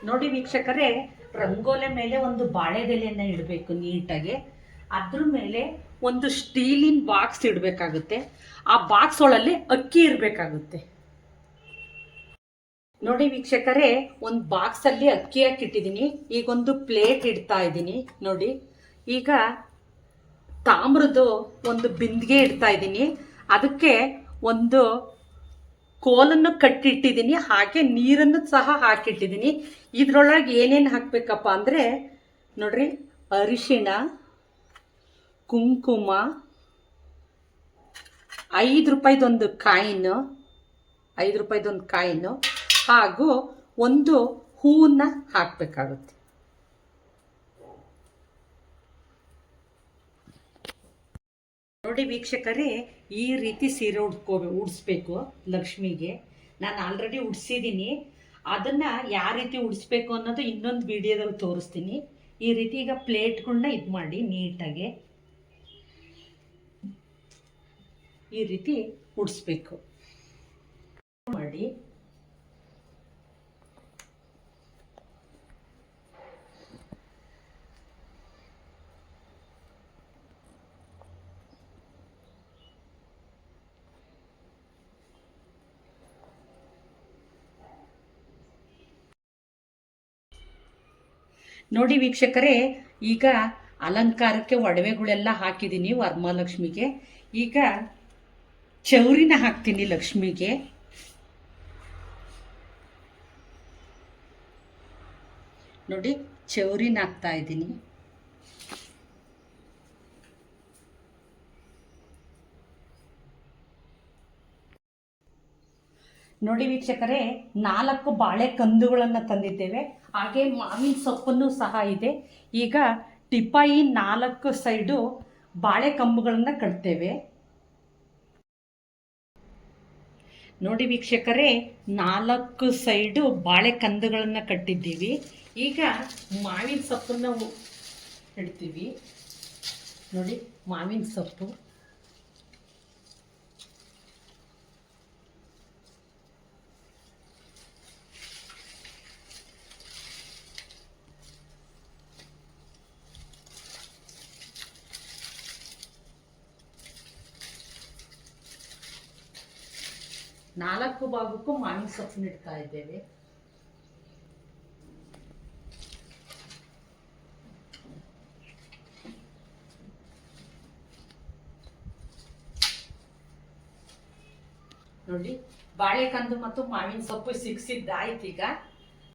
ನೋಡಿ ವೀಕ್ಷಕರೇ, ರಂಗೋಲೆ ಮೇಲೆ ಒಂದು ಬಾಳೆದೆಲೆಯನ್ನು ಇಡಬೇಕು ನೀಟಾಗಿ. ಅದ್ರ ಮೇಲೆ ಒಂದು ಸ್ಟೀಲಿನ ಬಾಕ್ಸ್ ಇಡಬೇಕಾಗುತ್ತೆ. ಆ ಬಾಕ್ಸ್ ಒಳಲ್ಲಿ ಅಕ್ಕಿ ಇರಬೇಕಾಗುತ್ತೆ. ನೋಡಿ ವೀಕ್ಷಕರೇ, ಒಂದು ಬಾಕ್ಸ್ ಅಲ್ಲಿ ಅಕ್ಕಿ ಹಾಕಿಟ್ಟಿದ್ದೀನಿ. ಈಗ ಒಂದು ಪ್ಲೇಟ್ ಇಡ್ತಾ ಇದ್ದೀನಿ. ನೋಡಿ, ಈಗ ತಾಮ್ರದ್ದು ಒಂದು ಬಿಂದಿಗೆ ಇಡ್ತಾ ಇದ್ದೀನಿ. ಅದಕ್ಕೆ ಒಂದು ಕೋಲನ್ನು ಕಟ್ಟಿಟ್ಟಿದ್ದೀನಿ, ಹಾಗೆ ನೀರನ್ನು ಸಹ ಹಾಕಿಟ್ಟಿದ್ದೀನಿ. ಇದ್ರೊಳಗೆ ಏನೇನು ಹಾಕಬೇಕಪ್ಪ ಅಂದರೆ ನೋಡ್ರಿ, ಅರಿಶಿಣ, ಕುಂಕುಮ, 5 ರೂಪಾಯಿದೊಂದು ಕಾಯಿನು, 5 ರೂಪಾಯಿದೊಂದು ಕಾಯಿನು, ಹಾಗೂ ಒಂದು ಹೂವನ್ನ ಹಾಕಬೇಕಾಗುತ್ತೆ. ನೋಡಿ ವೀಕ್ಷಕರೇ, ಈ ರೀತಿ ಸೀರೆ ಉಡಿಸ್ಬೇಕು ಲಕ್ಷ್ಮಿಗೆ. ನಾನು ಆಲ್ರೆಡಿ ಉಡಿಸಿದ್ದೀನಿ. ಅದನ್ನು ಯಾವ ರೀತಿ ಉಡಿಸ್ಬೇಕು ಅನ್ನೋದು ಇನ್ನೊಂದು ವಿಡಿಯೋದಲ್ಲಿ ತೋರಿಸ್ತೀನಿ. ಈ ರೀತಿ ಈಗ ಪ್ಲೇಟ್ಗಳನ್ನ ಇದು ಮಾಡಿ ನೀಟಾಗಿ ಈ ರೀತಿ ಉಡಿಸ್ಬೇಕು ಮಾಡಿ. ನೋಡಿ ವೀಕ್ಷಕರೇ, ಈಗ ಅಲಂಕಾರಕ್ಕೆ ಒಡವೆಗಳೆಲ್ಲ ಹಾಕಿದ್ದೀನಿ ವರಮಹಾಲಕ್ಷ್ಮಿಗೆ. ಈಗ ಚೌರಿನ ಹಾಕ್ತೀನಿ ಲಕ್ಷ್ಮಿಗೆ. ನೋಡಿ, ಚೌರಿನ ಹಾಕ್ತಾ ಇದ್ದೀನಿ. ನೋಡಿ ವೀಕ್ಷಕರೇ, 4 ಬಾಳೆ ಕಂದುಗಳನ್ನು ತಂದಿದ್ದೇವೆ. ಹಾಗೆ ಮಾವಿನ ಸೊಪ್ಪನ್ನು ಸಹ ಇದೆ. ಈಗ ಟಿಪಾಯಿ 4 ಸೈಡು ಬಾಳೆ ಕಂಬುಗಳನ್ನು ಕಟ್ತೇವೆ. ನೋಡಿ ವೀಕ್ಷಕರೇ, 4 ಸೈಡು ಬಾಳೆ ಕಂದುಗಳನ್ನು ಕಟ್ಟಿದ್ದೀವಿ. ಈಗ ಮಾವಿನ ಸೊಪ್ಪನ್ನು ಇಡ್ತೀವಿ. ನೋಡಿ, ಮಾವಿನ ಸೊಪ್ಪು, ನಾಲ್ಕು ಭಾಗಕ್ಕೂ ಮಾವಿನ ಸೊಪ್ಪು ಇಡ್ತಾ ಇದ್ದೇವೆ. ನೋಡಿ, ಬಾಳೆಕಂದು ಮತ್ತು ಮಾವಿನ ಸೊಪ್ಪು ಸಿಕ್ಕಿದ್ದಾಯ್ತು. ಈಗ